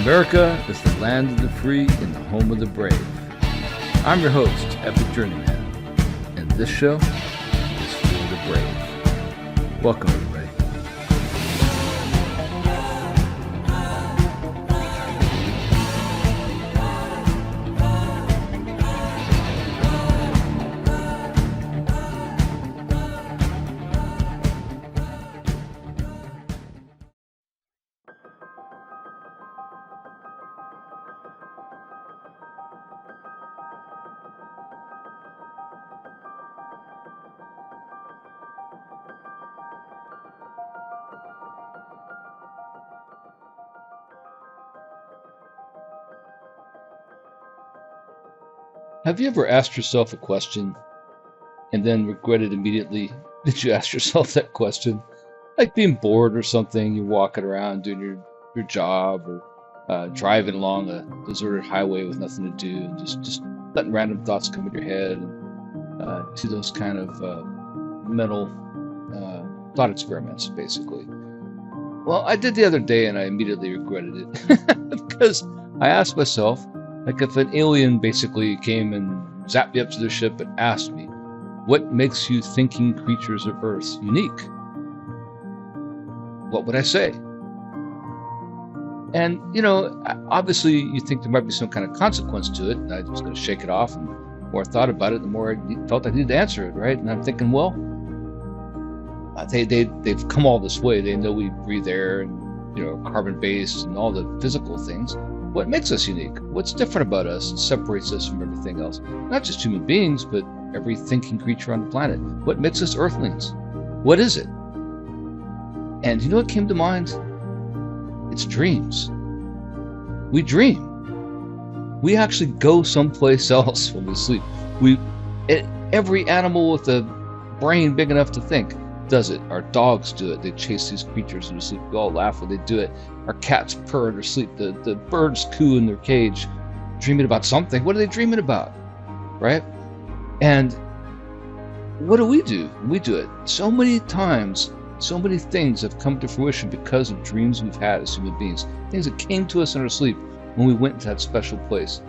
America is the land of the free and the home of the brave. I'm your host, Epic Journeyman, and this show is for the brave. Welcome, everybody. Have you ever asked yourself a question and then regretted immediately that you asked yourself that question? Like being bored or something, you're walking around doing your job or driving along a deserted highway with nothing to do, and just letting random thoughts come in your head, and to those kind of mental thought experiments, basically. Well, I did the other day and I immediately regretted it because I asked myself, like if an alien basically came and zapped me up to their ship and asked me, what makes you thinking creatures of Earth unique? What would I say? And, obviously you think there might be some kind of consequence to it. And I was going to shake it off. And the more I thought about it, the more I felt I needed to answer it, right? And I'm thinking, well, they've come all this way. They know we breathe air and, carbon-based and all the physical things. What makes us unique? What's different about us and separates us from everything else? Not just human beings, but every thinking creature on the planet. What makes us Earthlings? What is it? And you know what came to mind? It's dreams. We dream. We actually go someplace else when we sleep. Every animal with a brain big enough to think does it. Our dogs do it. They chase these creatures in their sleep. We all laugh when they do it. Our cats purr in their sleep. The birds coo in their cage, dreaming about something. What are they dreaming about? Right? And what do? We do it. So many times, so many things have come to fruition because of dreams we've had as human beings. Things that came to us in our sleep when we went into that special place.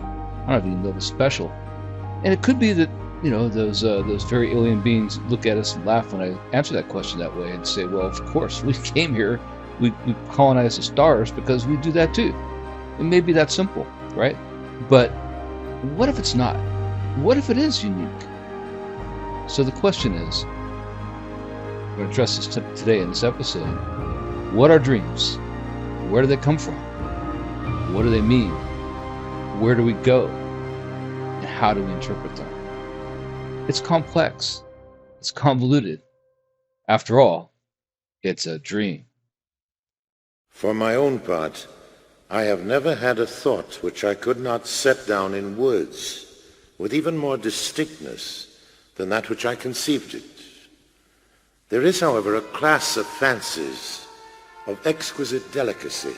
I don't even know if it's special. And it could be that, those very alien beings look at us and laugh when I answer that question that way and say, well, of course, we came here. We colonized the stars because we do that too. It may be that simple, right? But what if it's not? What if it is unique? So the question is, we're going to address this today in this episode. What are dreams? Where do they come from? What do they mean? Where do we go? And how do we interpret them? It's complex. It's convoluted. After all, it's a dream. For my own part, I have never had a thought which I could not set down in words with even more distinctness than that which I conceived it. There is, however, a class of fancies of exquisite delicacy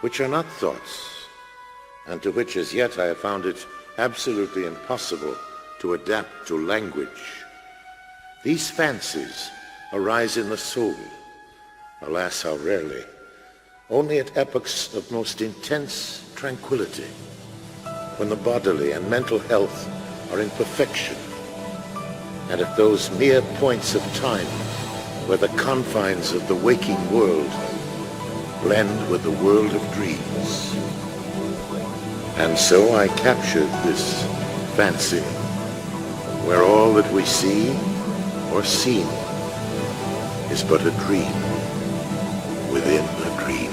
which are not thoughts, and to which as yet I have found it absolutely impossible to adapt to language. These fancies arise in the soul, alas how rarely, only at epochs of most intense tranquility, when the bodily and mental health are in perfection, and at those mere points of time where the confines of the waking world blend with the world of dreams. And so I captured this fancy, where all that we see or seem is but a dream within a dream.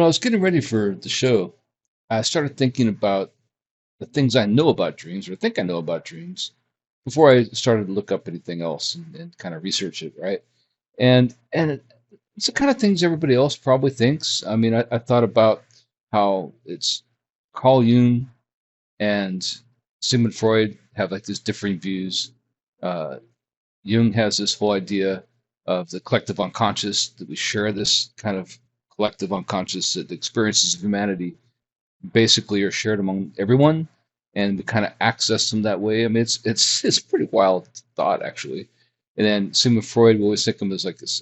was getting ready for the show, I started thinking about the things I know about dreams, or think I know about dreams, before I started to look up anything else and kind of research it, right? And it's the kind of things everybody else probably thinks. I mean, I thought about how it's Carl Jung and Sigmund Freud have like these differing views. Uh, Jung has this whole idea of the collective unconscious, that we share this kind of collective unconscious, that the experiences of humanity basically are shared among everyone, and we kind of access them that way. I mean, it's pretty wild thought actually. And then Sigmund Freud, we always think of him as like this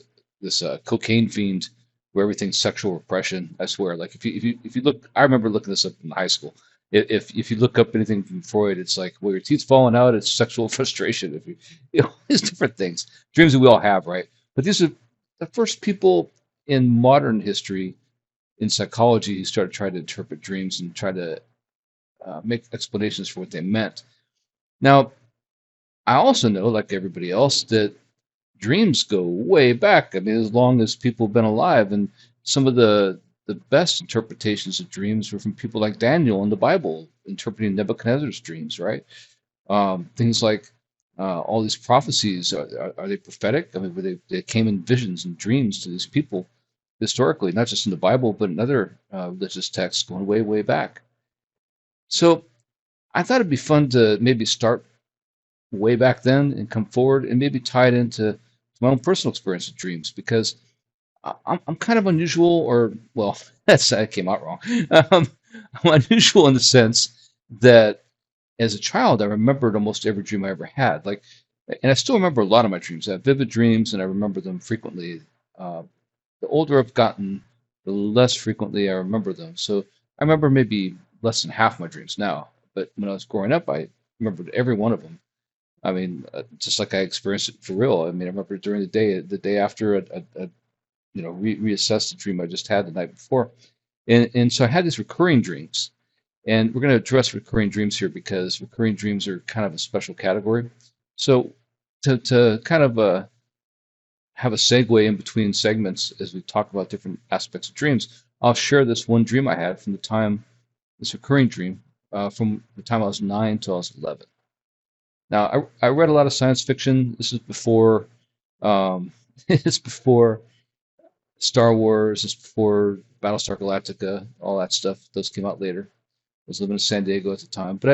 cocaine fiend, where everything's sexual repression. I swear, like if you look, I remember looking this up in high school. If you look up anything from Freud, it's like, well, your teeth's falling out, it's sexual frustration. If you know, these different things, dreams that we all have, right? But these are the first people in modern history in psychology who started trying to interpret dreams and try to make explanations for what they meant. Now, I also know, like everybody else, that dreams go way back. I mean, as long as people have been alive, and some of the best interpretations of dreams were from people like Daniel in the Bible, interpreting Nebuchadnezzar's dreams, right? Things like all these prophecies, are they prophetic? I mean, they came in visions and dreams to these people historically, not just in the Bible, but in other religious texts going way, way back. So I thought it'd be fun to maybe start way back then and come forward and maybe tie it into my own personal experience with dreams, because I'm kind of unusual, or well, that came out wrong. Um, I'm unusual in the sense that as a child, I remembered almost every dream I ever had. Like, and I still remember a lot of my dreams. I have vivid dreams, and I remember them frequently. Uh, the older I've gotten, the less frequently I remember them. So I remember maybe less than half my dreams now. But when I was growing up, I remembered every one of them. I mean, just like I experienced it for real. I mean, I remember during the day after a reassess the dream I just had the night before. And so I had these recurring dreams. And we're going to address recurring dreams here because recurring dreams are kind of a special category. So to kind of have a segue in between segments as we talk about different aspects of dreams, I'll share this one dream I had from the time, this recurring dream, from the time I was 9 till I was 11. Now, I read a lot of science fiction. This is before, it's before Star Wars, it's before Battlestar Galactica, all that stuff. Those came out later. I was living in San Diego at the time. But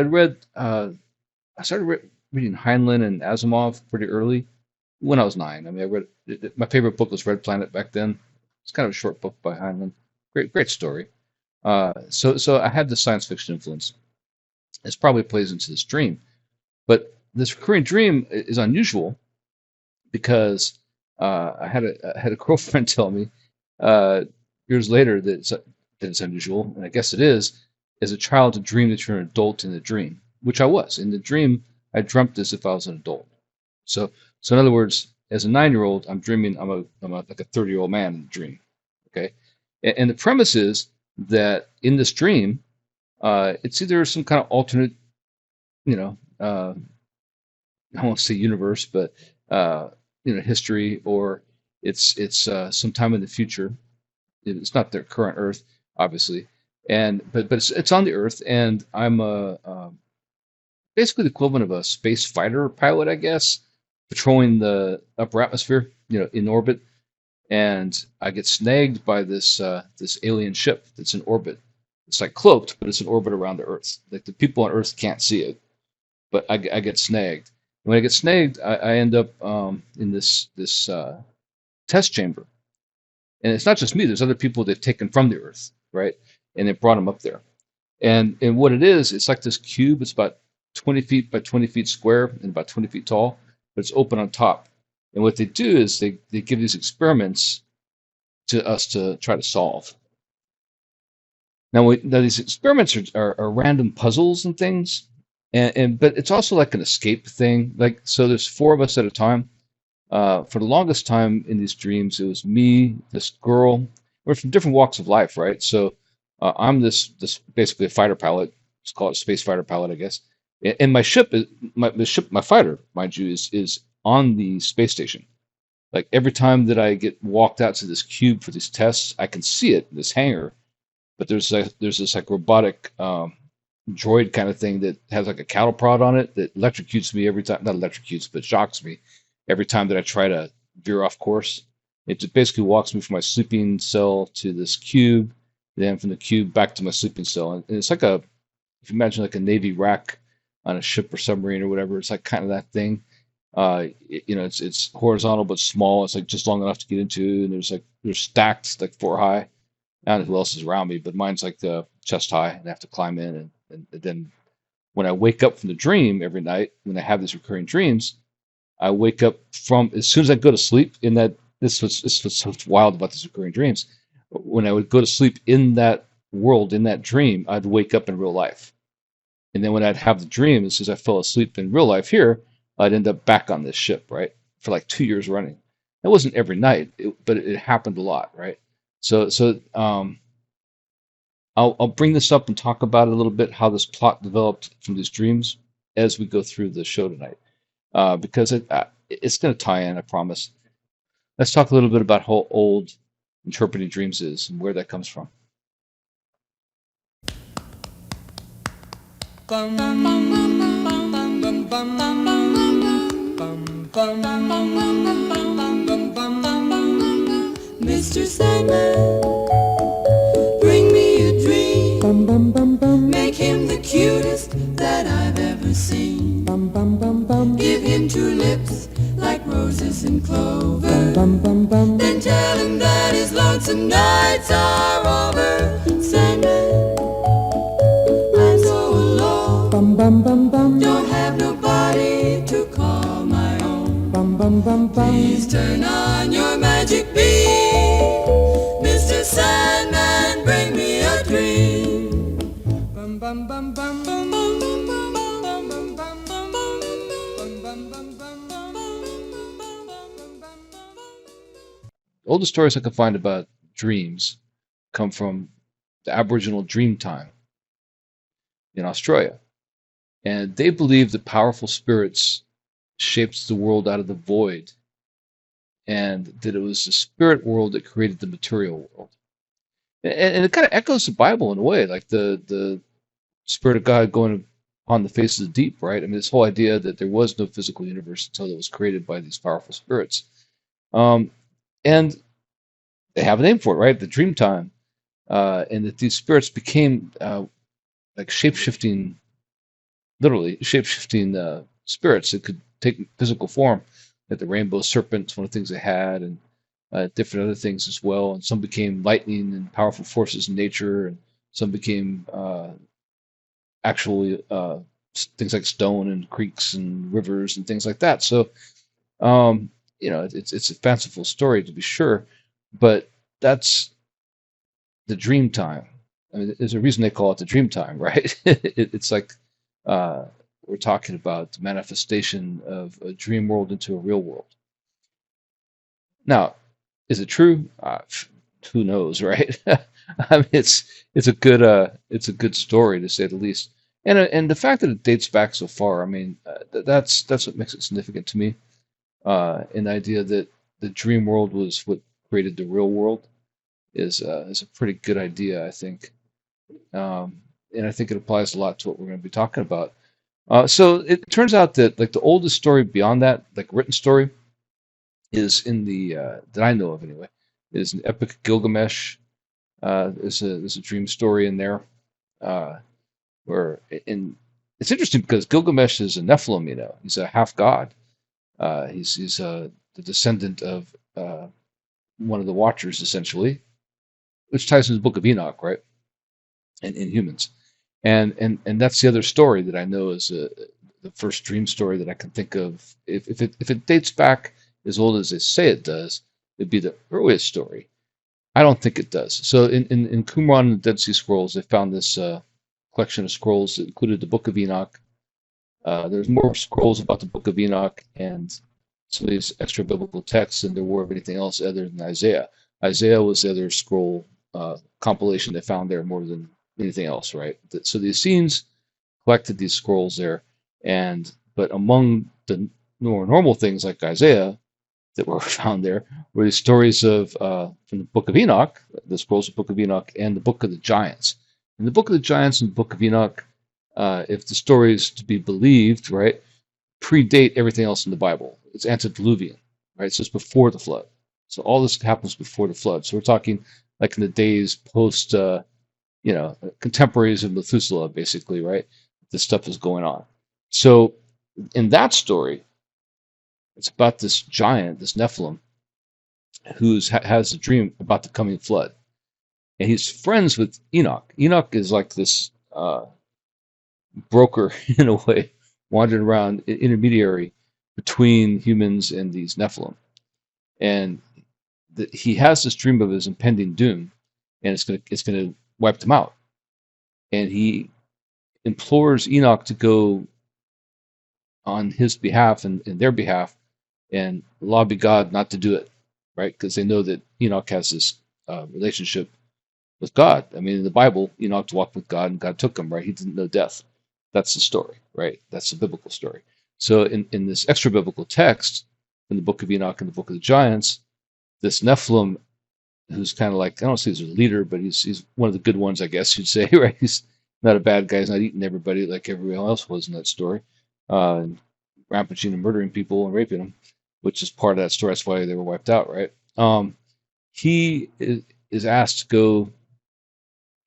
I started reading Heinlein and Asimov pretty early when I was 9. I mean, I read, my favorite book was Red Planet back then. It's kind of a short book by Heinlein. Great story. So I had the science fiction influence. This probably plays into this dream. But this recurring dream is unusual because I had a girlfriend tell me years later that it's unusual, and I guess it is, as a child to dream that you're an adult in the dream, which I was. In the dream, I dreamt as if I was an adult. So in other words, as a 9-year-old, I'm dreaming I'm like a 30-year-old man in the dream. Okay, and the premise is that in this dream, it's either some kind of alternate, you know, I won't say universe, but history, or it's sometime in the future. It's not their current Earth, obviously, but it's on the Earth, and I'm basically the equivalent of a space fighter pilot, I guess, patrolling the upper atmosphere, in orbit, and I get snagged by this alien ship that's in orbit. It's like cloaked, but it's in orbit around the Earth. Like the people on Earth can't see it, but I get snagged. When I get snagged, I end up in this test chamber, and it's not just me. There's other people they've taken from the Earth, right? And they brought them up there. And what it is, it's like this cube. It's about 20 feet by 20 feet square and about 20 feet tall, but it's open on top. And what they do is they give these experiments to us to try to solve. Now these experiments are random puzzles and things, but it's also like an escape thing. Like, so there's 4 of us at a time. For the longest time in these dreams, it was me, this girl. We're from different walks of life, right? So I'm this basically a fighter pilot. Let's call it a space fighter pilot, I guess. And my ship is my fighter, mind you, is on the space station. Like every time that I get walked out to this cube for these tests, I can see it, this hangar, but there's this like robotic droid kind of thing that has like a cattle prod on it that electrocutes me every time. Not electrocutes, but shocks me every time that I try to veer off course. It just basically walks me from my sleeping cell to this cube, then from the cube back to my sleeping cell. And it's like if you imagine like a Navy rack on a ship or submarine or whatever, it's like kind of that thing. It's horizontal but small. It's like just long enough to get into, and there's stacked like 4 high. I don't know who else is around me, but mine's like the chest high, and I have to climb in. And then when I wake up from the dream every night, when I have these recurring dreams, I wake up from as soon as I go to sleep in that. This was so wild about these recurring dreams. When I would go to sleep in that world, in that dream, I'd wake up in real life. And then when I'd have the dream, as soon as I fell asleep in real life here, I'd end up back on this ship, right? For like 2 years running. It wasn't every night, but it happened a lot, right? So I'll bring this up and talk about it a little bit, how this plot developed from these dreams as we go through the show tonight, because it's going to tie in, I promise. Let's talk a little bit about how old interpreting dreams is and where that comes from. Mr. Sandman, bring me a dream. Make him the cutest that I've ever seen. Give him 2 lips like roses and clover. Then tell him that his lonesome nights are over. Sandman, I'm so alone. Don't have nobody to call my own. Please turn on your magic beam. Mr. Sandman, bring me a dream. The oldest stories I can find about dreams come from the Aboriginal dream time in Australia. And they believe that powerful spirits shaped the world out of the void, and that it was the spirit world that created the material world. And it kind of echoes the Bible in a way, like the Spirit of God going on the face of the deep, right? I mean, this whole idea that there was no physical universe until it was created by these powerful spirits. And they have a name for it, right? The dream time. And that these spirits became like shape-shifting, literally shape-shifting spirits that could take physical form. Like the rainbow serpent's one of the things they had, and different other things as well. And some became lightning and powerful forces in nature, and some became actually things like stone and creeks and rivers and things like that. So, it's a fanciful story to be sure, but that's the dream time. I mean, there's a reason they call it the dream time, right? It's like we're talking about the manifestation of a dream world into a real world. Now, is it true? Who knows, right? I mean, it's a good story to say the least, and the fact that it dates back so far. I mean, that's what makes it significant to me. And the idea that the dream world was what created the real world is a pretty good idea, I think. And I think it applies a lot to what we're going to be talking about. So it turns out that like the oldest story beyond that, like written story, is in the that I know of anyway, is an epic Gilgamesh. There's a dream story in there, where it's interesting because Gilgamesh is a Nephilim. He's a half god. He's the descendant of one of the Watchers, essentially, which ties into the Book of Enoch, right? And in humans, and that's the other story that I know is the first dream story that I can think of. If it dates back as old as they say it does, it'd be the earliest story. I don't think it does. So in Qumran and the Dead Sea Scrolls, they found this collection of scrolls that included the Book of Enoch. There's more scrolls about the Book of Enoch and some of these extra biblical texts than there were of anything else other than Isaiah. Isaiah was the other scroll compilation they found there more than anything else, right? So the Essenes collected these scrolls there, but among the more normal things like Isaiah, that were found there were the stories of from the Book of Enoch, the scrolls of the Book of Enoch, and the Book of the Giants. In the Book of the Giants and the Book of Enoch, if the story is to be believed, right, predate everything else in the Bible. It's antediluvian, right? So it's before the flood. So all this happens before the flood. So we're talking like in the days post, contemporaries of Methuselah, basically, right? This stuff is going on. So in that story, it's about this giant, this Nephilim, who has a dream about the coming flood, and he's friends with Enoch. Enoch is like this broker in a way, wandering around, intermediary between humans and these Nephilim, and he has this dream of his impending doom, and it's gonna wipe them out, and he implores Enoch to go on his behalf and in their behalf, and lobby God not to do it, right? Because they know that Enoch has this relationship with God. I mean, in the Bible, Enoch walked with God, and God took him, right? He didn't know death. That's the story, right? That's the biblical story. So in this extra biblical text, in the Book of Enoch and the Book of the Giants, this Nephilim, who's kind of like, I don't say he's a leader, but he's one of the good ones, I guess you'd say, right? He's not a bad guy. He's not eating everybody like everyone else was in that story, and rampaging and murdering people and raping them, which is part of that story. That's why they were wiped out, right? He is asked to go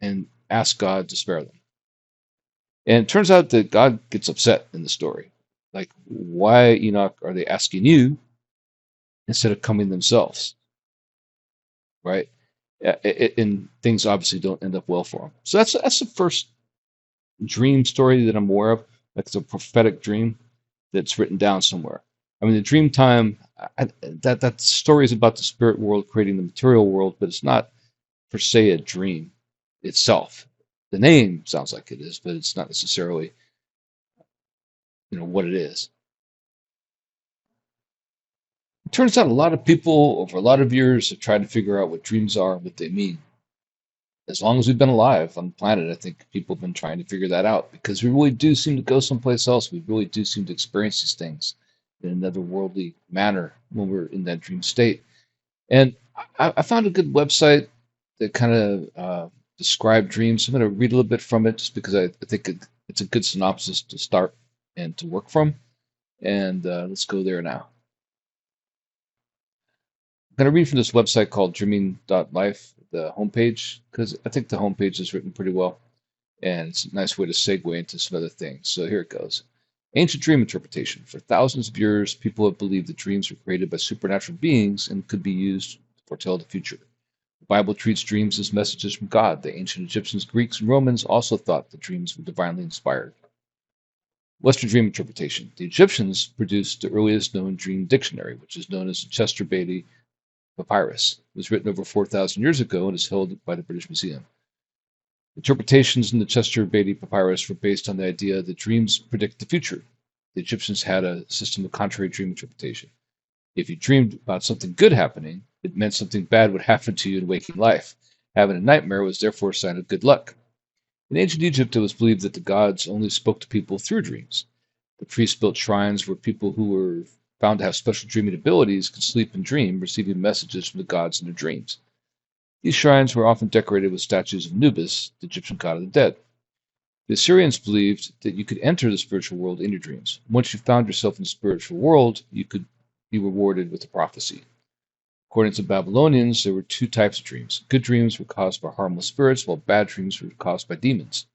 and ask God to spare them. And it turns out that God gets upset in the story. Like, why, Enoch, are they asking you instead of coming themselves? Right? And things obviously don't end up well for them. So that's the first dream story that I'm aware of. Like, it's a prophetic dream that's written down somewhere. I mean, the dream time, that story is about the spirit world creating the material world, but it's not per se a dream itself. The name sounds like it is, but it's not necessarily, what it is. It turns out a lot of people over a lot of years have tried to figure out what dreams are, what they mean. As long as we've been alive on the planet, I think people have been trying to figure that out, because we really do seem to go someplace else. We really do seem to experience these things in another worldly manner when we're in that dream state. And I found a good website that kind of described dreams. I'm going to read a little bit from it just because I think it's a good synopsis to start and to work from. And let's go there now. I'm going to read from this website called dreaming.life, the homepage, because I think the homepage is written pretty well, and it's a nice way to segue into some other things. So here it goes. Ancient dream interpretation. For thousands of years, people have believed that dreams were created by supernatural beings and could be used to foretell the future. The Bible treats dreams as messages from God. The ancient Egyptians, Greeks, and Romans also thought that dreams were divinely inspired. Western dream interpretation. The Egyptians produced the earliest known dream dictionary, which is known as the Chester Beatty Papyrus. It was written over 4,000 years ago and is held by the British Museum. Interpretations in the Chester Beatty Papyrus were based on the idea that dreams predict the future. The Egyptians had a system of contrary dream interpretation. If you dreamed about something good happening, it meant something bad would happen to you in waking life. Having a nightmare was therefore a sign of good luck. In ancient Egypt, it was believed that the gods only spoke to people through dreams. The priests built shrines where people who were found to have special dreaming abilities could sleep and dream, receiving messages from the gods in their dreams. These shrines were often decorated with statues of Anubis, the Egyptian god of the dead. The Assyrians believed that you could enter the spiritual world in your dreams. Once you found yourself in the spiritual world, you could be rewarded with a prophecy. According to Babylonians, there were two types of dreams. Good dreams were caused by harmless spirits, while bad dreams were caused by demons.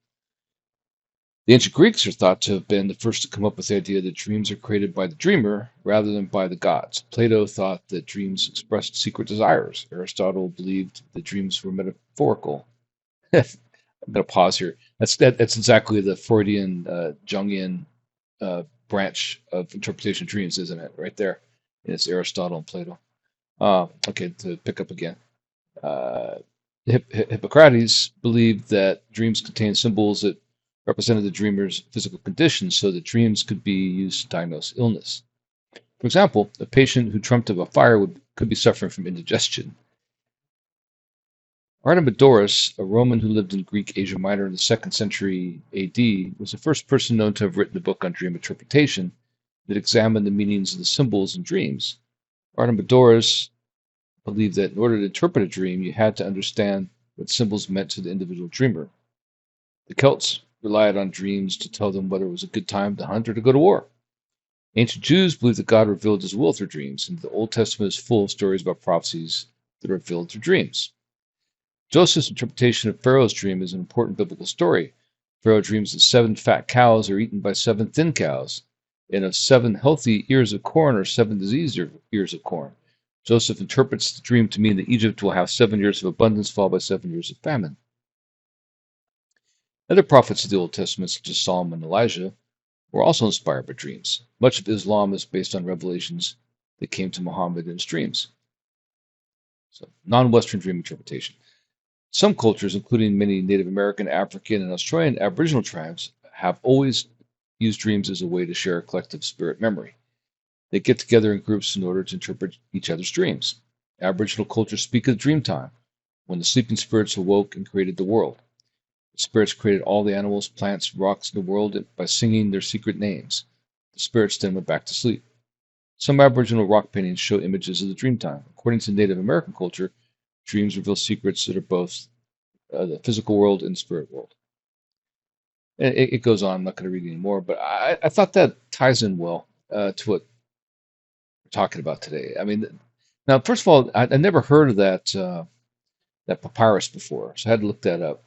The ancient Greeks are thought to have been the first to come up with the idea that dreams are created by the dreamer rather than by the gods. Plato thought that dreams expressed secret desires. Aristotle believed that dreams were metaphorical. I'm going to pause here. That's exactly the Freudian, Jungian branch of interpretation of dreams, isn't it? Right there. It's Aristotle and Plato. Okay, to pick up again. Hippocrates believed that dreams contain symbols that represented the dreamer's physical condition, so that dreams could be used to diagnose illness. For example, a patient who dreamt of a fire could be suffering from indigestion. Artemidorus, a Roman who lived in Greek Asia Minor in the 2nd century AD, was the first person known to have written a book on dream interpretation that examined the meanings of the symbols in dreams. Artemidorus believed that in order to interpret a dream, you had to understand what symbols meant to the individual dreamer. The Celts relied on dreams to tell them whether it was a good time to hunt or to go to war. Ancient Jews believed that God revealed his will through dreams, and the Old Testament is full of stories about prophecies that are revealed through dreams. Joseph's interpretation of Pharaoh's dream is an important biblical story. Pharaoh dreams that 7 fat cows are eaten by 7 thin cows, and of 7 healthy ears of corn or 7 diseased ears of corn. Joseph interprets the dream to mean that Egypt will have 7 years of abundance followed by 7 years of famine. Other prophets of the Old Testament, such as Solomon and Elijah, were also inspired by dreams. Much of Islam is based on revelations that came to Muhammad in his dreams. So, non-Western dream interpretation. Some cultures, including many Native American, African, and Australian Aboriginal tribes, have always used dreams as a way to share a collective spirit memory. They get together in groups in order to interpret each other's dreams. Aboriginal cultures speak of dream time, when the sleeping spirits awoke and created the world. The spirits created all the animals, plants, rocks in the world by singing their secret names. The spirits then went back to sleep. Some Aboriginal rock paintings show images of the dream time. According to Native American culture, dreams reveal secrets that are both the physical world and the spirit world. And it goes on. I'm not going to read any more, but I thought that ties in well to what we're talking about today. I mean, now, first of all, I never heard of that papyrus before, so I had to look that up.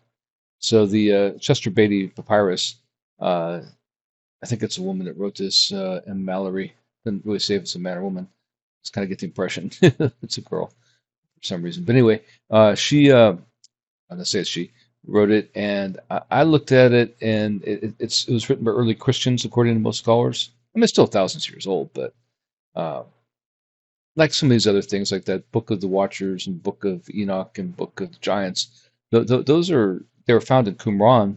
So the Chester Beatty papyrus, I think it's a woman that wrote this, M. Mallory. Didn't really say if it's a man or woman. Just kind of get the impression it's a girl for some reason. But anyway, I'm gonna say it's she wrote it, and I looked at it, and it was written by early Christians, according to most scholars. I mean, it's still thousands of years old, but like some of these other things, like that Book of the Watchers and Book of Enoch and Book of the Giants, they were found in Qumran,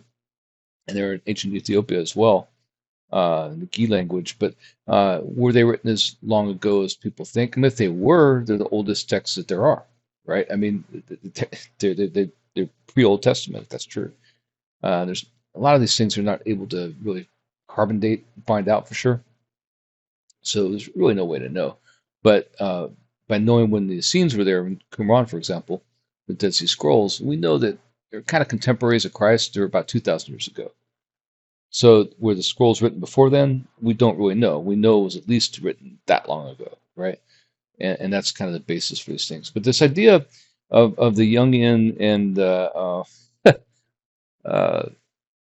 and they're in ancient Ethiopia as well, in the Gi language. But were they written as long ago as people think? And if they were, they're the oldest texts that there are, right? I mean, they're pre-Old Testament, if that's true. There's a lot of these things are not able to really carbon date and find out for sure. So there's really no way to know. But by knowing when the scenes were there in Qumran, for example, the Dead Sea Scrolls, we know that they're kind of contemporaries of Christ. They're about 2,000 years ago. So were the scrolls written before then? We don't really know. We know it was at least written that long ago, right? And that's kind of the basis for these things. But this idea of the Jungian and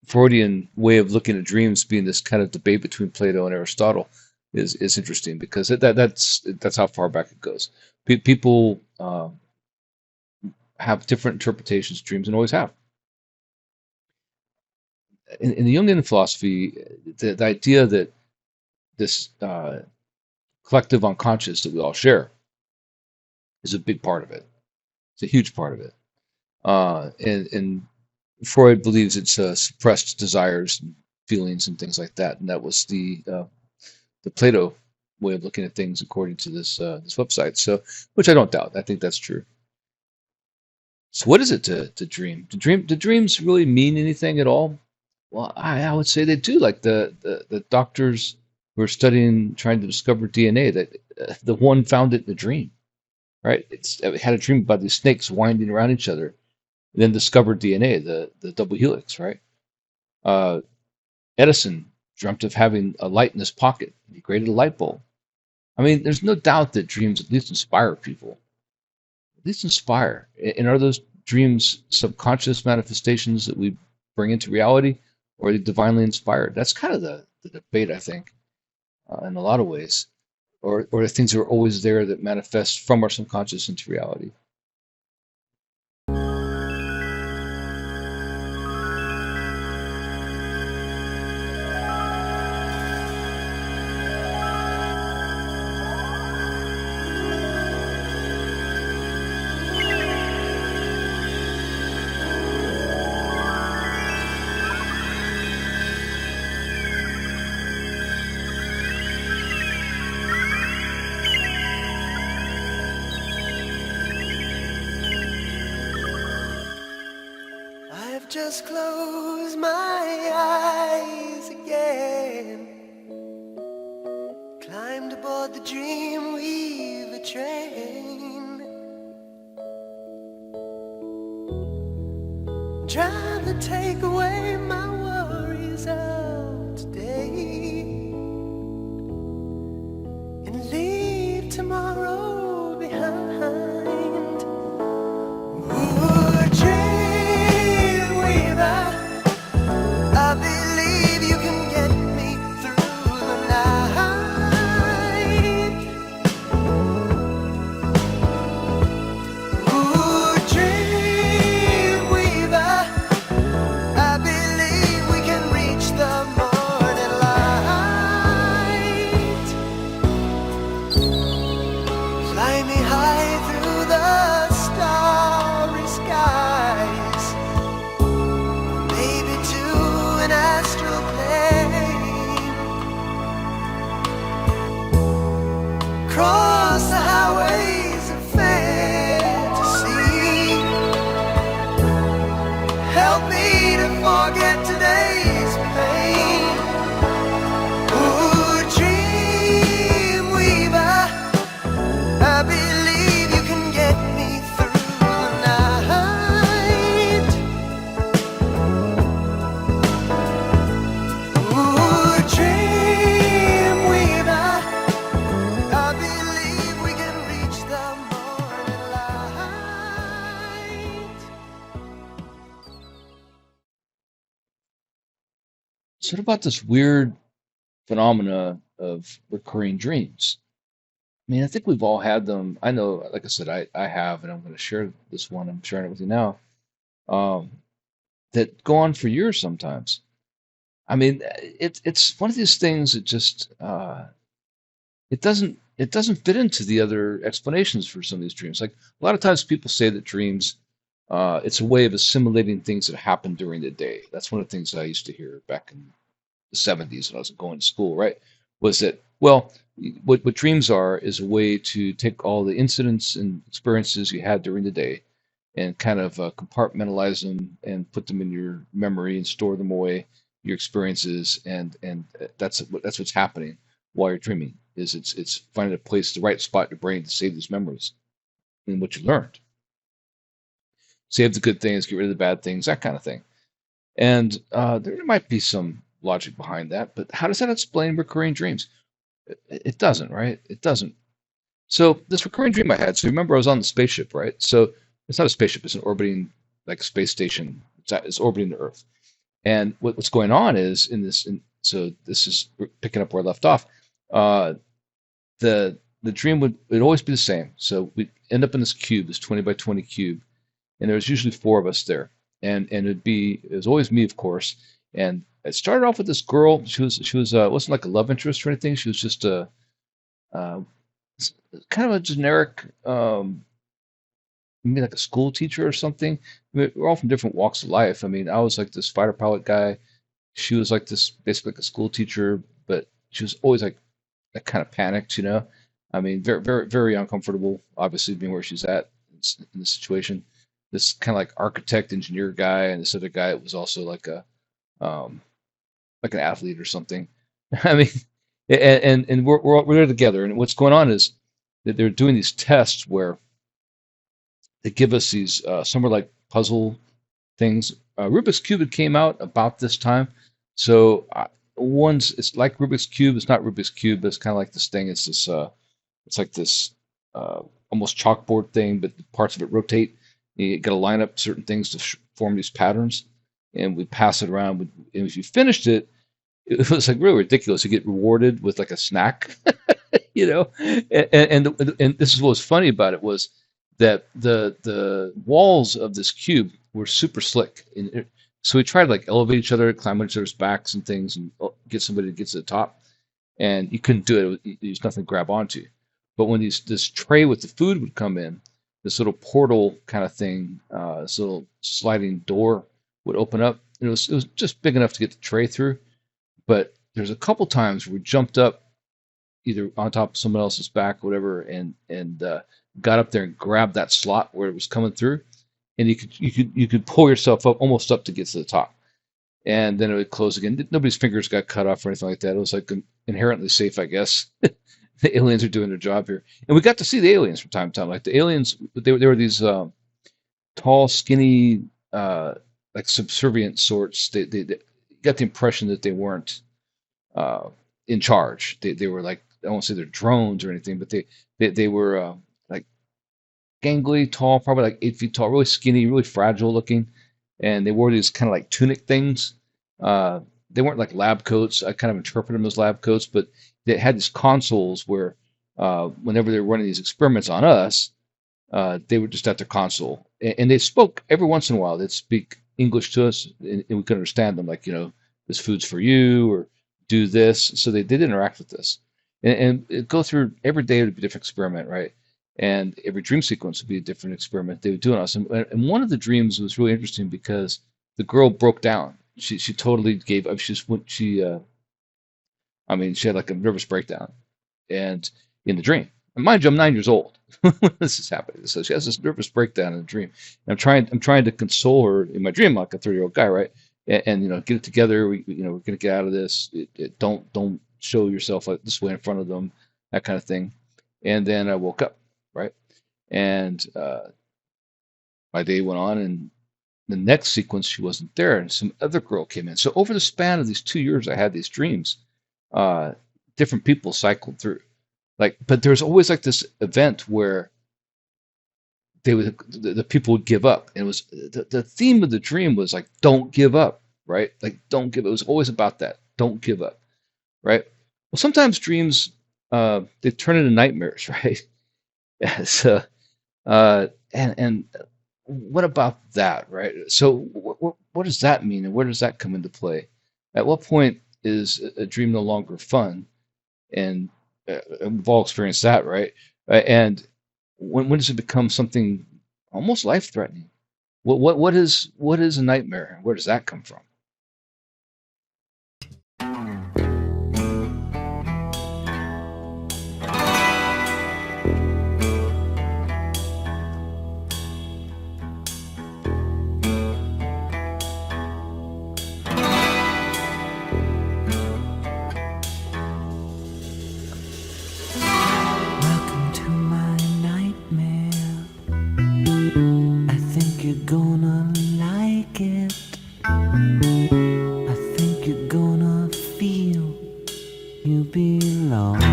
Freudian way of looking at dreams being this kind of debate between Plato and Aristotle is interesting, because that's how far back it goes. People have different interpretations of dreams and always have. In the Jungian philosophy, the idea that this collective unconscious that we all share is a big part of it. It's a huge part of it. And Freud believes it's suppressed desires and feelings and things like that. And that was the Plato way of looking at things, according to this website. So, which I don't doubt. I think that's true. So, what is it to dream? Do dreams really mean anything at all? Well, I would say they do. Like the doctors who are studying, trying to discover DNA, that the one found it in a dream, right? It had a dream about these snakes winding around each other, and then discovered DNA, the double helix, right? Edison dreamt of having a light in his pocket. He created a light bulb. I mean, there's no doubt that dreams at least inspire people. At least inspire. And are those dreams subconscious manifestations that we bring into reality, or are they divinely inspired? That's kind of the debate, I think, in a lot of ways. Or the things that are always there that manifest from our subconscious into reality. Just close my eyes again. Climbed aboard the dream we've try to take away my worries of today and leave tomorrow behind. Ooh, dreamweaver, I believe you can get me through the night. Ooh, dreamweaver, I believe we can reach the morning light. Fly me high through the starry skies, maybe to an astral plane. Cross the highways of fantasy. Help me to forget today's pain. Ooh, dreamweaver, I believe you can get me through the night. Ooh, dreamweaver, I believe we can reach the morning light. So what about this weird phenomena of recurring dreams? I mean, I think we've all had them. I know, like I said, I have, and I'm going to share this one. I'm sharing it with you now. Um, that go on for years sometimes. I mean, it's one of these things that just it doesn't fit into the other explanations for some of these dreams. Like a lot of times, people say that dreams it's a way of assimilating things that happen during the day. That's one of the things I used to hear back in the 70s when I was going to school, right? Was that, well, what dreams are is a way to take all the incidents and experiences you had during the day and kind of compartmentalize them and put them in your memory and store them away, your experiences, and that's what's happening while you're dreaming. Is it's finding a place, the right spot in your brain to save these memories and what you learned. Save the good things, get rid of the bad things, that kind of thing. And there might be some logic behind that, but how does that explain recurring dreams? It doesn't, right? It doesn't. So this recurring dream I had. So remember, I was on the spaceship, right? So it's not a spaceship; it's an orbiting, like, space station. It's orbiting the Earth. And what's going on is so this is picking up where I left off. Uh, the dream would always be the same. So we end up in this cube, this 20 by 20 cube, and there was usually four of us there, and it was always me, of course. And it started off with this girl. She was wasn't like a love interest or anything. She was just a uh, kind of a generic, maybe like a school teacher or something. We're all from different walks of life. I mean, I was like this fighter pilot guy. She was like this, basically like a school teacher, but she was always like kind of panicked, you know. I mean, very, very, very uncomfortable, obviously, being where she's at in this situation. This kind of like architect, engineer guy, and this other guy was also um, like an athlete or something. I mean, and we're there together. And what's going on is that they're doing these tests where they give us these some are like puzzle things. Rubik's Cube had came out about this time, so it's like Rubik's Cube. It's not Rubik's Cube, but it's kind of like this thing. It's like this almost chalkboard thing, but parts of it rotate. You got to line up certain things to form these patterns, and we pass it around. And if you finished it, it was like really ridiculous. You get rewarded with like a snack, you know. And this is what was funny about it was that the walls of this cube were super slick. So we tried to like elevate each other, climb on each other's backs and things, and get somebody to get to the top. And you couldn't do it. There's nothing to grab onto. But when this tray with the food would come in, this little portal kind of thing, this little sliding door would open up. And it was just big enough to get the tray through. But there's a couple times where we jumped up either on top of someone else's back, or whatever, and got up there and grabbed that slot where it was coming through, and you could pull yourself up almost up to get to the top, and then it would close again. Nobody's fingers got cut off or anything like that. It was like inherently safe, I guess. The aliens are doing their job here, and we got to see the aliens from time to time. Like the aliens, they were these tall, skinny, like subservient sorts. They got the impression that they weren't uh, in charge. They were like, I won't say they're drones or anything, but they were like gangly, tall, probably like 8 feet tall, really skinny, really fragile looking, and they wore these kind of like tunic things. Uh, they weren't like lab coats. I kind of interpret them as lab coats, but they had these consoles where whenever they were running these experiments on us, they were just at their console, and they spoke every once in a while. They'd speak English to us, and we could understand them, like, this food's for you, or do this. So they did interact with us, and it'd go through every day. It would be a different experiment, right? And every dream sequence would be a different experiment they would do on us. And one of the dreams was really interesting because the girl broke down. She totally gave up. I mean, she had like a nervous breakdown, and in the dream. And mind you, I'm 9 years old when this is happening. So she has this nervous breakdown in the dream. And I'm trying to console her in my dream, like a 30-year-old guy, right? And get it together. We're gonna get out of this. Don't show yourself like this way in front of them, that kind of thing. And then I woke up, right? And my day went on, and the next sequence she wasn't there, and some other girl came in. So over the span of these 2 years, I had these dreams. Uh, Different people cycled through. Like, but there was always like this event where the people would give up, and it was the theme of the dream was like, don't give up, right? Like, don't give. It was always about that. Don't give up, right? Well, sometimes dreams they turn into nightmares, right? So and what about that, right? So what does that mean, and where does that come into play? At what point is a dream no longer fun? And we've all experienced that, right? And when does it become something almost life threatening? What is a nightmare? Where does that come from? Welcome to my nightmare. I think you're gonna like it. I think you're gonna feel you belong. A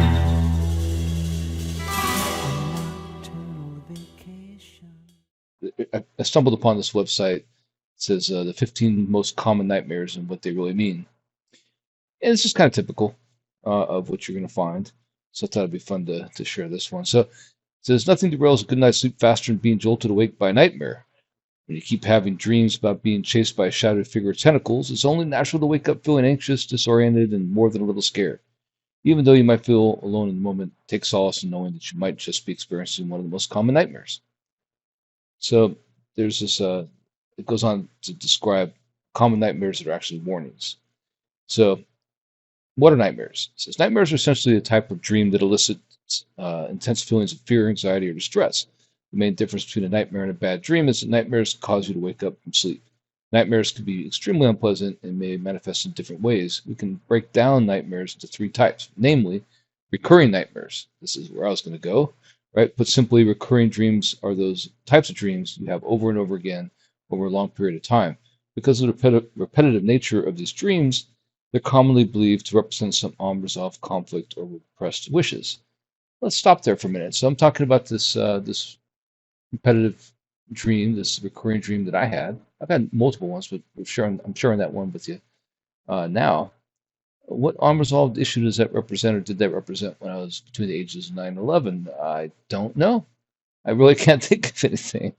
nocturnal vacation. I stumbled upon this website. It says the 15 most common nightmares and what they really mean. And it's just kind of typical of what you're going to find. So I thought it'd be fun to share this one. So it says nothing derails a good night's sleep faster than being jolted awake by a nightmare. When you keep having dreams about being chased by a shadowed figure with tentacles, it's only natural to wake up feeling anxious, disoriented, and more than a little scared. Even though you might feel alone in the moment, take solace in knowing that you might just be experiencing one of the most common nightmares. So there's this, it goes on to describe common nightmares that are actually warnings. So what are nightmares? It says nightmares are essentially a type of dream that elicits intense feelings of fear, anxiety, or distress. The main difference between a nightmare and a bad dream is that nightmares cause you to wake up from sleep. Nightmares can be extremely unpleasant and may manifest in different ways. We can break down nightmares into three types, namely recurring nightmares. This is where I was going to go, right? Put simply, recurring dreams are those types of dreams you have over and over again over a long period of time. Because of the repetitive nature of these dreams, they're commonly believed to represent some unresolved conflict or repressed wishes. Let's stop there for a minute. So I'm talking about this repetitive dream, this recurring dream that I had. I've had multiple ones, but I'm sharing that one with you now. What unresolved issue does that represent, or did that represent when I was between the ages of 9 and 11? I don't know. I really can't think of anything.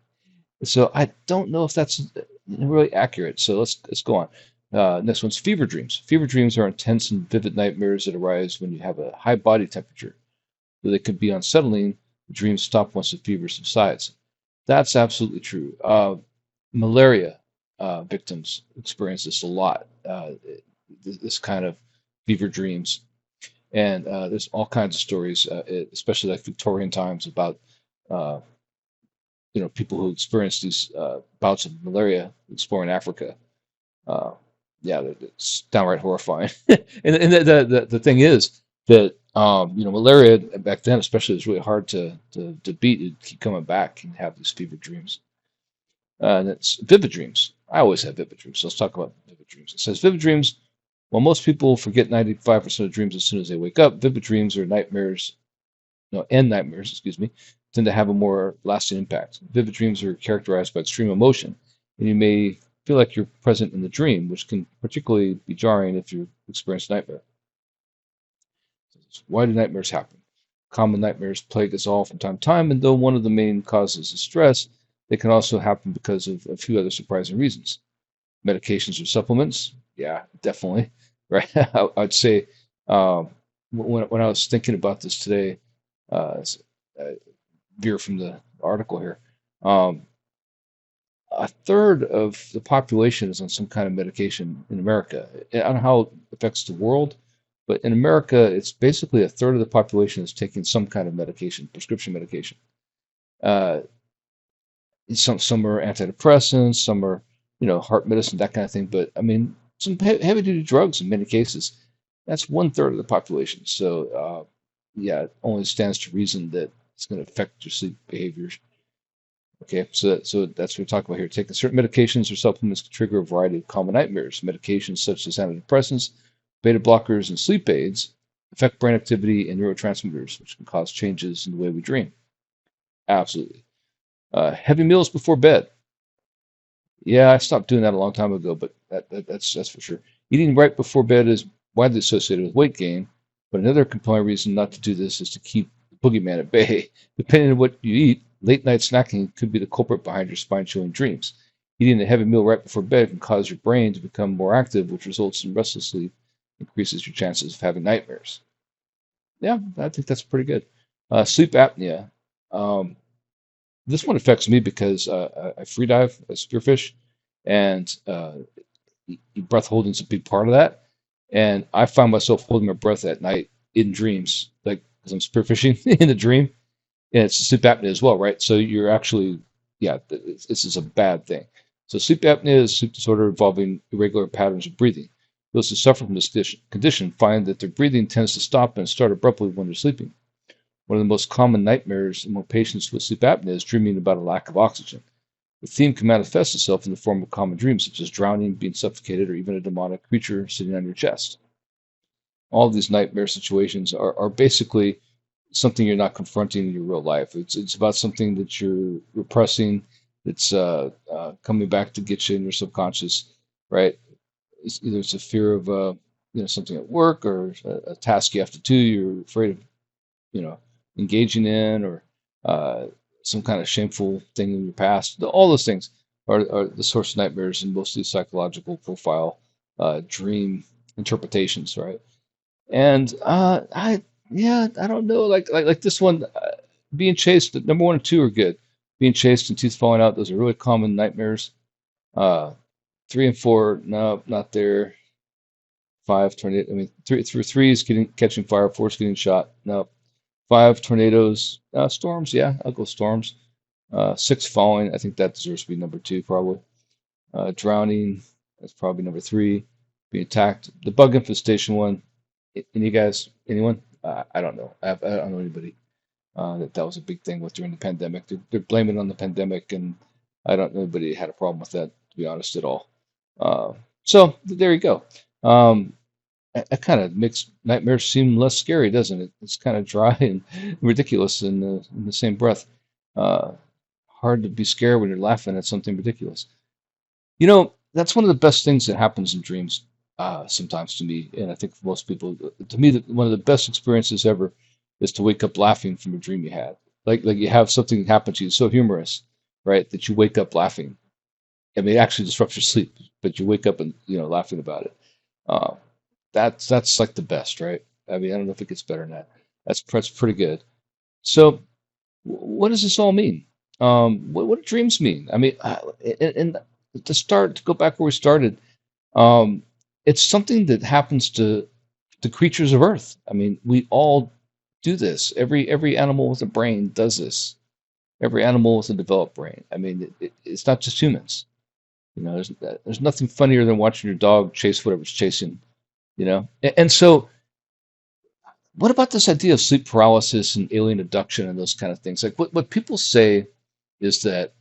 So I don't know if that's really accurate. So let's go on. Next one's fever dreams. Fever dreams are intense and vivid nightmares that arise when you have a high body temperature. Though they can be unsettling, the dreams stop once the fever subsides. That's absolutely true. Malaria victims experience this a lot. This kind of fever dreams, and there's all kinds of stories, especially like Victorian times, about people who experience these bouts of malaria exploring Africa. Uh, yeah, it's downright horrifying. And the thing is that malaria back then, especially, was really hard to beat. It'd keep coming back and have these fever dreams. And it's vivid dreams. I always have vivid dreams. So let's talk about vivid dreams. It says vivid dreams. While most people forget 95% of dreams as soon as they wake up, vivid dreams or nightmares, no, and nightmares, excuse me, tend to have a more lasting impact. Vivid dreams are characterized by extreme emotion, and you may feel like you're present in the dream, which can particularly be jarring if you experience a nightmare. Why do nightmares happen? Common nightmares plague us all from time to time, and though one of the main causes is stress, they can also happen because of a few other surprising reasons. Medications or supplements? Yeah, definitely. Right? I'd say when I was thinking about this today, uh, veer from the article here, um, a third of the population is on some kind of medication in America. I don't know how it affects the world, but in America, it's basically a third of the population is taking some kind of medication, prescription medication. Uh, some are antidepressants, some are heart medicine, that kind of thing. But I mean, some heavy duty drugs in many cases. That's one third of the population. So yeah, it only stands to reason that it's going to affect your sleep behaviors. Okay, so that's what we talk about here. Taking certain medications or supplements can trigger a variety of common nightmares. Medications such as antidepressants, beta blockers, and sleep aids affect brain activity and neurotransmitters, which can cause changes in the way we dream. Absolutely. Heavy meals before bed. Yeah, I stopped doing that a long time ago, but that's for sure. Eating right before bed is widely associated with weight gain, but another compelling reason not to do this is to keep the boogeyman at bay. Depending on what you eat, late night snacking could be the culprit behind your spine-chilling dreams. Eating a heavy meal right before bed can cause your brain to become more active, which results in restless sleep, increases your chances of having nightmares. Yeah, I think that's pretty good. Sleep apnea. Um, this one affects me because I free dive, I spearfish, and breath holding is a big part of that. And I find myself holding my breath at night in dreams, like because I'm spearfishing in a dream, and it's sleep apnea as well, right? So you're actually, yeah, this is a bad thing. So sleep apnea is a sleep disorder involving irregular patterns of breathing. Those who suffer from this condition find that their breathing tends to stop and start abruptly when they're sleeping. One of the most common nightmares among patients with sleep apnea is dreaming about a lack of oxygen. The theme can manifest itself in the form of common dreams, such as drowning, being suffocated, or even a demonic creature sitting on your chest. All of these nightmare situations are basically something you're not confronting in your real life. It's about something that you're repressing, that's coming back to get you in your subconscious, right? Either it's a fear of something at work or a task you have to do. You're afraid of engaging in, or some kind of shameful thing in your past. All those things are the source of nightmares and mostly psychological profile dream interpretations, right? And I don't know, like this one, being chased. Number one and two are good. Being chased and teeth falling out; those are really common nightmares. Uh, three and four, no, not there. Five tornado. I mean, three is catching fire. Four is getting shot. No. Five tornadoes, storms. Yeah, I'll go storms. Six falling. I think that deserves to be number two, probably. Drowning. That's probably number three. Being attacked. The bug infestation one. Any guys? Anyone? I don't know. I don't know anybody that was a big thing with during the pandemic. They're blaming it on the pandemic, and I don't know anybody that had a problem with that, to be honest, at all. So there you go. It kind of makes nightmares seem less scary, doesn't it? It's kind of dry and ridiculous in the same breath. Uh, Hard to be scared when you're laughing at something ridiculous. That's one of the best things that happens in dreams. Sometimes to me, and I think for most people, to me, one of the best experiences ever is to wake up laughing from a dream you had. Like you have something happen to you so humorous, right, that you wake up laughing. I mean, it actually disrupts your sleep, but you wake up and laughing about it. Uh, that's like the best, right? I mean, I don't know if it gets better than that. That's pretty good. So, what does this all mean? What do dreams mean? I mean, and to go back where we started, um, it's something that happens to the creatures of Earth. I mean, we all do this. Every animal with a brain does this. Every animal with a developed brain. I mean, it's not just humans. There's nothing funnier than watching your dog chase whatever's chasing. And so what about this idea of sleep paralysis and alien abduction and those kind of things? Like what people say is that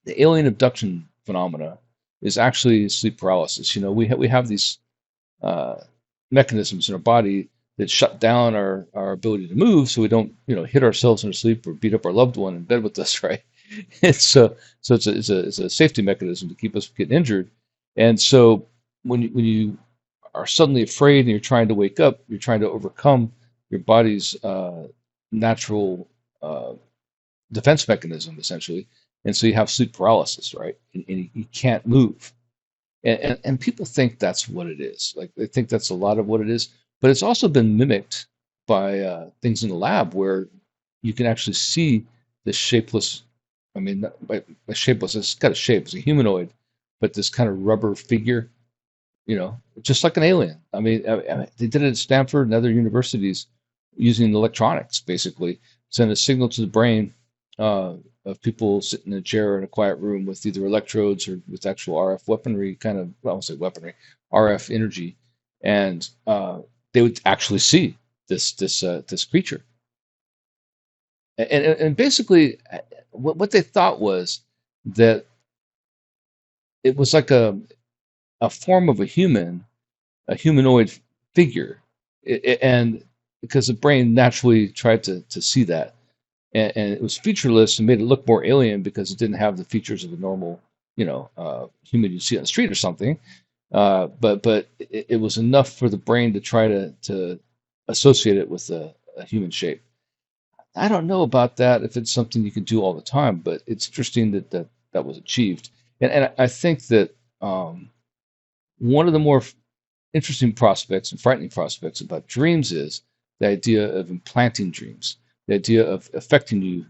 the alien abduction phenomena is actually sleep paralysis. We have these uh, mechanisms in our body that shut down our ability to move, so we don't hit ourselves in our sleep or beat up our loved one in bed with us, right? It's a safety mechanism to keep us from getting injured. And so when you are suddenly afraid and you're trying to wake up, you're trying to overcome your body's natural uh, defense mechanism, essentially. And so you have sleep paralysis, right? And you can't move. And people think that's what it is. Like they think that's a lot of what it is. But it's also been mimicked by things in the lab where you can actually see this shapeless, I mean, by shapeless, it's got a shape, it's a humanoid, but this kind of rubber figure, just like an alien. I mean, they did it at Stanford and other universities using electronics, basically, send a signal to the brain uh, of people sitting in a chair in a quiet room with either electrodes or with actual RF weaponry, kind of, well, I won't say weaponry, RF energy, and they would actually see this creature. And basically, what they thought was that it was like a form of a human, a humanoid figure, and because the brain naturally tried to see that, and it was featureless and made it look more alien because it didn't have the features of a normal, human you see on the street or something. But it was enough for the brain to try to associate it with a human shape. I don't know about that if it's something you can do all the time, but it's interesting that was achieved. And I think that one of the more interesting prospects and frightening prospects about dreams is the idea of implanting dreams, the idea of affecting you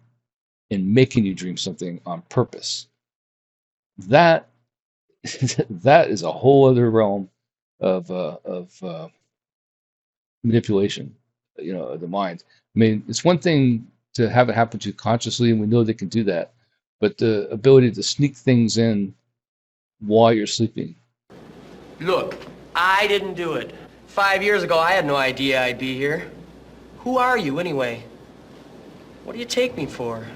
and making you dream something on purpose. That that is a whole other realm of manipulation, of the mind. I mean, it's one thing to have it happen to you consciously, and we know they can do that, but the ability to sneak things in while you're sleeping. Look, I didn't do it. 5 years ago, I had no idea I'd be here. Who are you, anyway? What do you take me for?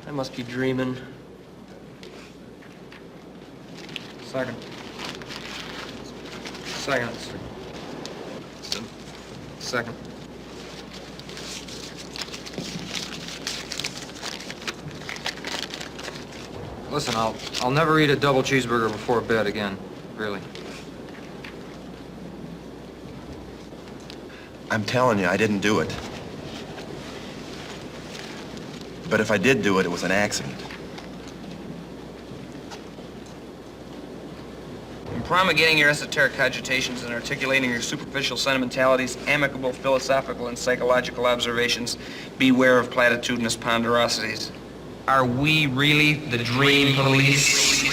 I must be dreaming. Second. Second. Second. Listen, I'll never eat a double cheeseburger before bed again. Really. I'm telling you, I didn't do it. But if I did do it, it was an accident. In promulgating your esoteric cogitations and articulating your superficial sentimentalities, amicable philosophical and psychological observations, beware of platitudinous ponderosities. Are we really the dream police?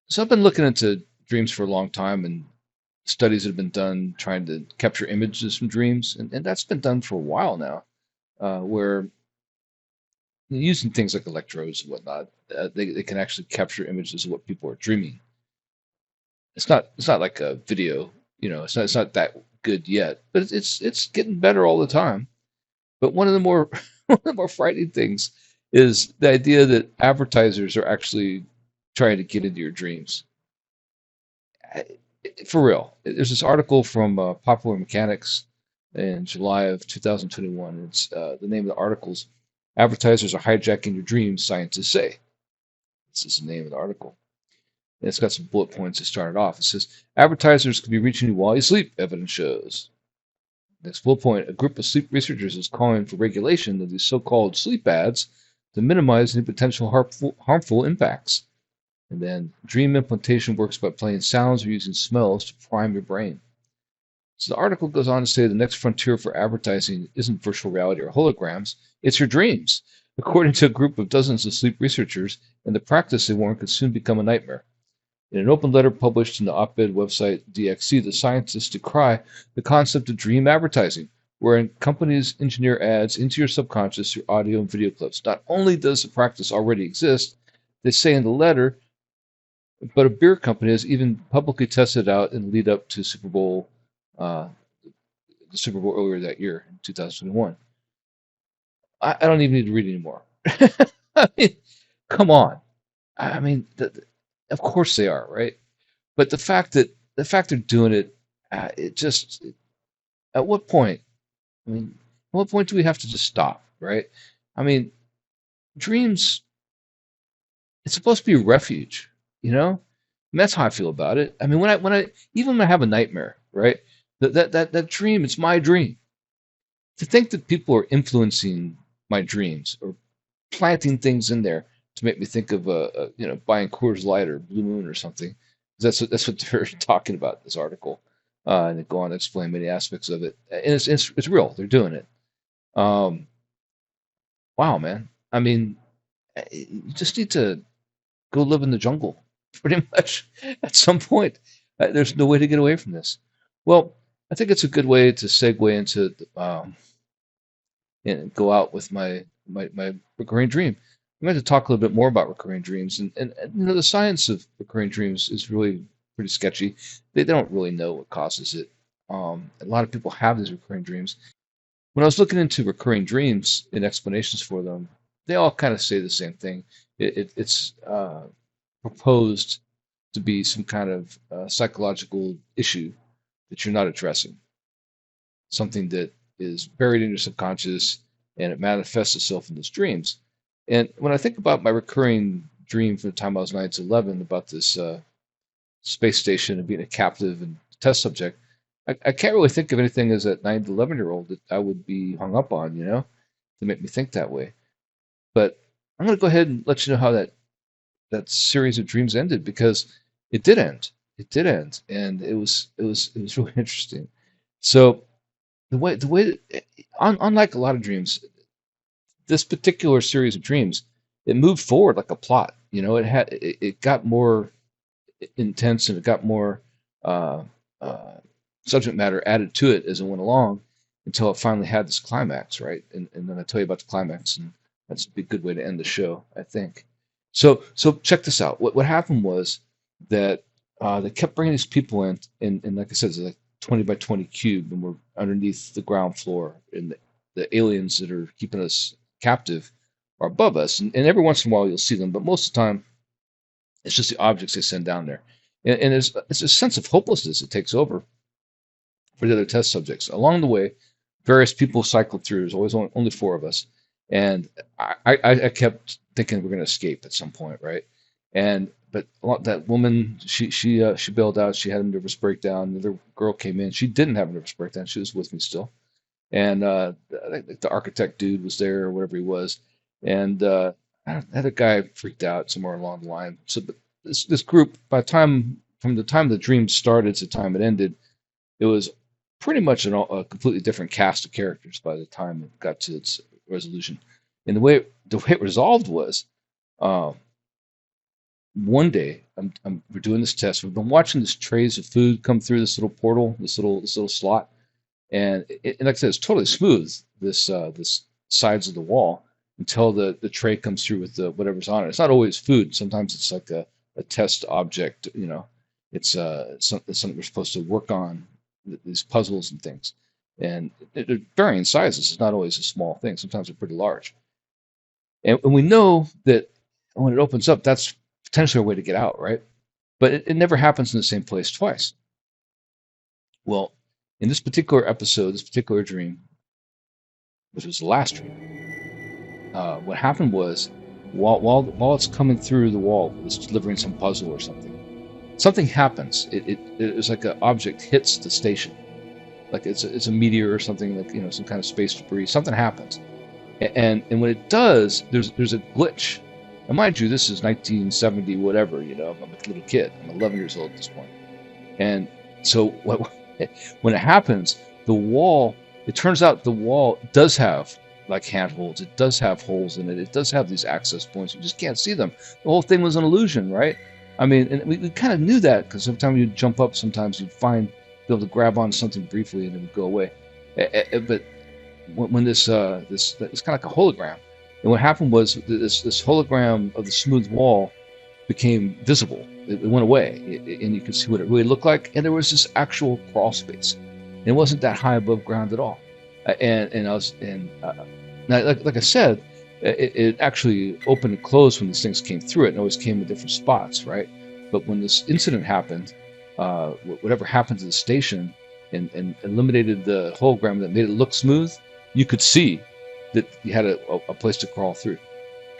So I've been looking into dreams for a long time, and studies that have been done trying to capture images from dreams, and that's been done for a while now, where using things like electrodes and whatnot, they can actually capture images of what people are dreaming. It's not like a video, it's not that good yet, but it's getting better all the time. But one of the more one of the more frightening things is the idea that advertisers are actually trying to get into your dreams. For real. There's this article from Popular Mechanics in July of 2021. It's the name of the article's "Advertisers Are Hijacking Your Dreams," Scientists Say. This is the name of the article. And it's got some bullet points to start it off. It says, "Advertisers can be reaching you while you sleep, evidence shows." Next bullet point, a group of sleep researchers is calling for regulation of these so-called sleep ads to minimize any potential harmful impacts. And then dream implantation works by playing sounds or using smells to prime your brain. So the article goes on to say the next frontier for advertising isn't virtual reality or holograms, it's your dreams. According to a group of dozens of sleep researchers, and the practice they warn could soon become a nightmare. In an open letter published in the op-ed website DXC, the scientists decry the concept of dream advertising, wherein companies engineer ads into your subconscious through audio and video clips. Not only does the practice already exist, they say in the letter, but a beer company has even publicly tested it out in the lead up to the Super Bowl earlier that year, in 2021. I don't even need to read anymore. I mean, come on. I mean, of course they are, right? But the fact they're doing it, it just at what point? I mean, at what point do we have to just stop, right? I mean, dreams. It's supposed to be a refuge, you know. And that's how I feel about it. I mean, when I have a nightmare, right? That dream, it's my dream. To think that people are influencing my dreams or planting things in there to make me think of buying Coors Light or Blue Moon or something. That's what they're talking about in this article, and they go on to explain many aspects of it. And it's real. They're doing it. Wow, man. I mean, you just need to go live in the jungle, pretty much. At some point, there's no way to get away from this. Well, I think it's a good way to segue into and go out with my recurring dream. I'm going to talk a little bit more about recurring dreams, and the science of recurring dreams is really pretty sketchy. They don't really know what causes it. A lot of people have these recurring dreams. When I was looking into recurring dreams and explanations for them, they all kind of say the same thing. It's proposed to be some kind of psychological issue that you're not addressing, something that is buried in your subconscious and it manifests itself in these dreams. And when I think about my recurring dream from the time I was 9 to 11 about this space station and being a captive and test subject, I can't really think of anything as a 9 to 11-year-old that I would be hung up on, to make me think that way. But I'm going to go ahead and let you know how that series of dreams ended, because it did end. It did end, and it was really interesting. So the way unlike a lot of dreams, this particular series of dreams, it moved forward like a plot. It got more intense, and it got more subject matter added to it as it went along until it finally had this climax, right? And then I tell you about the climax, and that's a good way to end the show, I think. So check this out. What happened was that they kept bringing these people in, and like I said, it's like 20 by 20 cube, and we're underneath the ground floor, and the aliens that are keeping us captive are above us, and every once in a while you'll see them, but most of the time it's just the objects they send down there, and it's a sense of hopelessness that takes over for the other test subjects. Along the way, various people cycled through. There's always only 4 of us, and I kept thinking we're going to escape at some point, right? But that woman, she bailed out. She had a nervous breakdown. Another girl came in. She didn't have a nervous breakdown. She was with me still. And the architect dude was there, or whatever he was. And the other guy freaked out somewhere along the line. So this group, from the time the dream started to the time it ended, it was pretty much a completely different cast of characters by the time it got to its resolution. And the way it resolved was, one day we're doing this test. We've been watching this trays of food come through this little portal, this little slot, and like I said, it's totally smooth. This sides of the wall until the tray comes through with whatever's on it. It's not always food. Sometimes it's like a test object. It's something we're supposed to work on, these puzzles and things. And they're varying sizes. It's not always a small thing. Sometimes they're pretty large. And we know that when it opens up, that's potentially a way to get out, right? But it never happens in the same place twice. Well, in this particular episode, this particular dream, which was the last dream, what happened was, while it's coming through the wall, it's delivering some puzzle or something happens. It was like an object hits the station, like it's a meteor or something, like, you know, some kind of space debris. Something happens, and when it does, there's a glitch. And mind you, this is 1970, whatever. You know, I'm a little kid. I'm 11 years old at this point, and so when it happens, the wall. It turns out the wall does have like handholds. It does have holes in it. It does have these access points. You just can't see them. The whole thing was an illusion, right? I mean, and we kind of knew that because every time you'd jump up, sometimes you'd be able to grab on something briefly and it would go away. But when this it's kind of like a hologram, and what happened was this hologram of the smooth wall became visible. It went away, and you could see what it really looked like. And there was this actual crawl space. And it wasn't that high above ground at all. Now, like I said, it actually opened and closed when these things came through it, and always came in different spots, right? But when this incident happened, whatever happened to the station and eliminated the hologram that made it look smooth, you could see that you had a place to crawl through.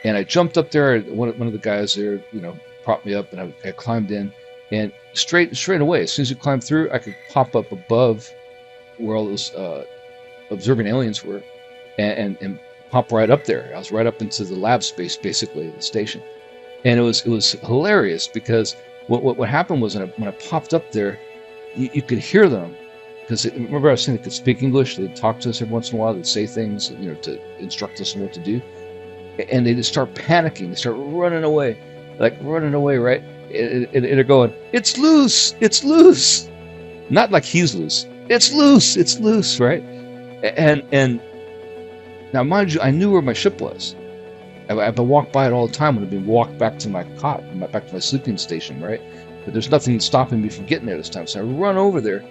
And I jumped up there. One of the guys there, you know, propped me up, and I climbed in, and straight away, as soon as you climb through, I could pop up above where all those observing aliens were, and pop right up there. I was right up into the lab space, basically, the station. And it was hilarious because what happened was when I popped up there, you could hear them, because remember I was saying they could speak English. They'd talk to us every once in a while. They'd say things, you know, to instruct us on what to do, and they just start panicking. They start running away, right? And they're going, "It's loose! It's loose!" Not like he's loose. It's loose, right? And now, mind you, I knew where my ship was. I've been walked by it all the time when I've been walked back to my cot, back to my sleeping station, right? But there's nothing stopping me from getting there this time. So I run over there,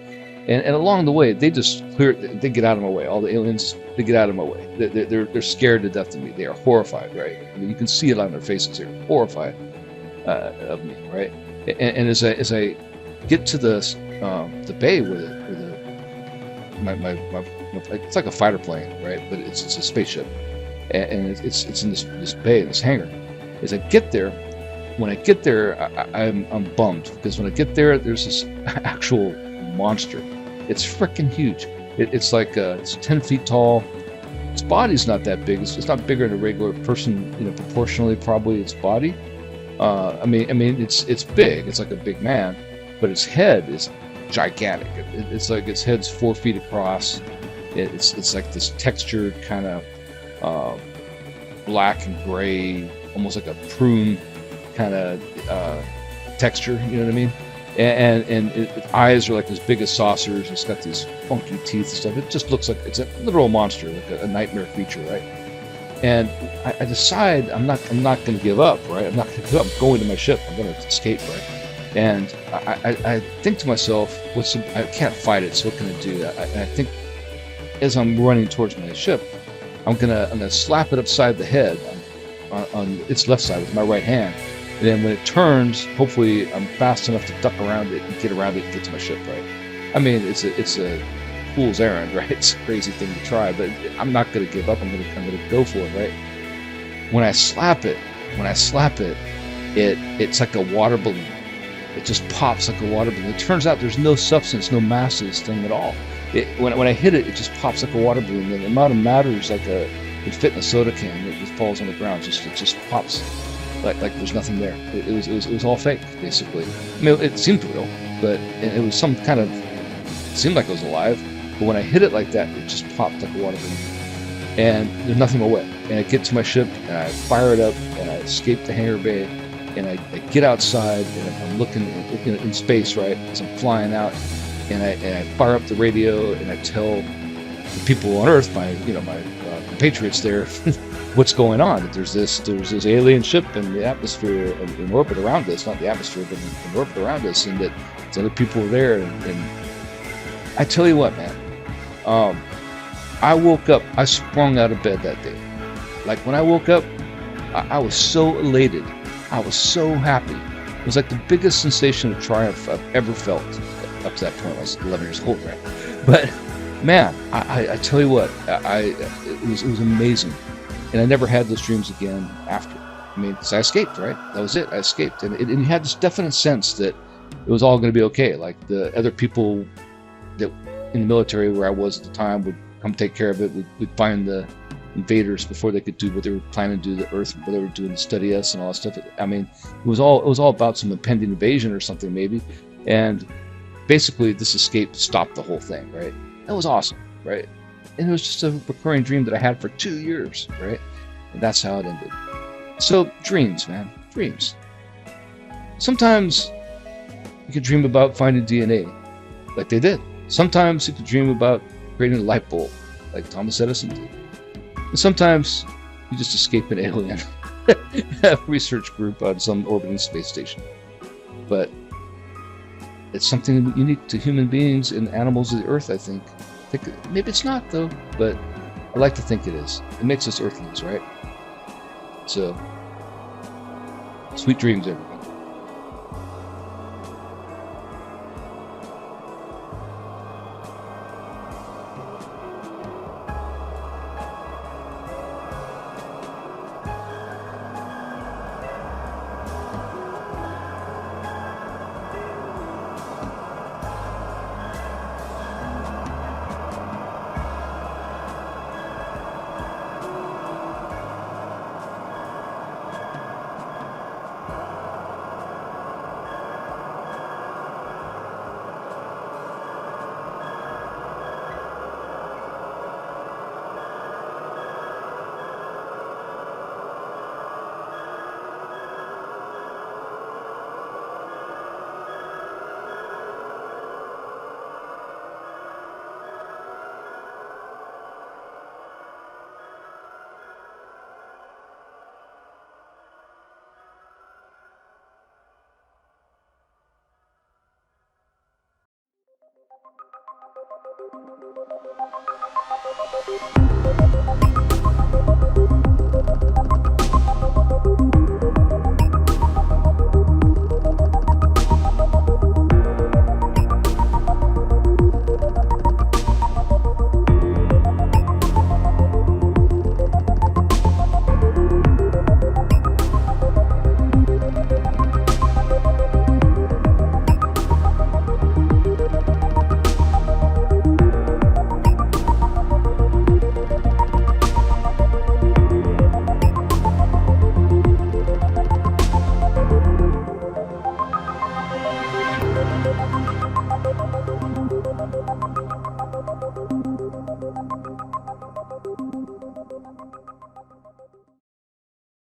and along the way, they just they get out of my way. All the aliens, they get out of my way. They're scared to death of me. They are horrified, right? I mean, you can see it on their faces. They're horrified of me, right? And as I get to the bay where it's like a fighter plane, right? But it's a spaceship, and it's in this bay, this hangar. As I get there, when I get there, I'm bummed, because when I get there, there's this actual monster. It's freaking huge. It's like it's 10 feet tall. Its body's not that big. It's not bigger than a regular person, you know, proportionally, probably its body. I mean, it's big. It's like a big man, but its head is gigantic. It's like its head's 4 feet across. It's like this textured kind of black and gray, almost like a prune kind of texture. You know what I mean? And its eyes are like as big as saucers. It's got these funky teeth and stuff. It just looks like it's a literal monster, like a nightmare creature, right? And I decide I'm not going to give up, right? I'm not going to give up. I'm going to my ship. I'm going to escape, right? And I think to myself, I can't fight it, so what can I do? I think as I'm running towards my ship, I'm gonna slap it upside the head on its left side with my right hand. And then when it turns, hopefully I'm fast enough to duck around it and get around it and get to my ship, right? I mean, it's a fool's errand, right? It's a crazy thing to try, but I'm not going to give up. I'm going to go for it, right? When I slap it, it's like a water balloon. It just pops like a water balloon. It turns out there's no substance, no mass to this thing at all. When I hit it, it just pops like a water balloon. And the amount of matter is like it fit in a soda can. It just falls on the ground. It just pops like there's nothing there. It was all fake, basically. I mean, it seemed real, but it was some kind of. It seemed like it was alive. But when I hit it like that, it just popped like a water balloon. And there's nothing but wet. And I get to my ship, and I fire it up, and I escape the hangar bay, and I get outside, and I'm looking in space, right, as I'm flying out, and I fire up the radio, and I tell the people on Earth, my compatriots there, what's going on. That there's this alien ship in the atmosphere, in orbit around us, not the atmosphere, but in orbit around us, and that other people are there, and I tell you what, man. I woke up, I sprung out of bed that day. Like when I woke up, I was so elated. I was so happy. It was like the biggest sensation of triumph I've ever felt up to that point. I was 11 years old, right? But man, I tell you what, it was amazing. And I never had those dreams again after. I mean, because I escaped, right? That was it. I escaped. And you had this definite sense that it was all going to be okay. Like the other people that, in the military where I was at the time would come take care of it. We'd find the invaders before they could do what they were planning to do to the Earth, what they were doing to study us and all that stuff. I mean, it was all about some impending invasion or something maybe, and basically this escape stopped the whole thing, right? That was awesome, right? And it was just a recurring dream that I had for 2 years, right? And that's how it ended. So dreams, man, dreams. Sometimes you could dream about finding DNA, like they did. Sometimes you could dream about creating a light bulb, like Thomas Edison did. And sometimes you just escape an alien research group on some orbiting space station. But it's something unique to human beings and animals of the Earth, I think. Maybe it's not, though, but I like to think it is. It makes us Earthlings, right? So, sweet dreams, everyone.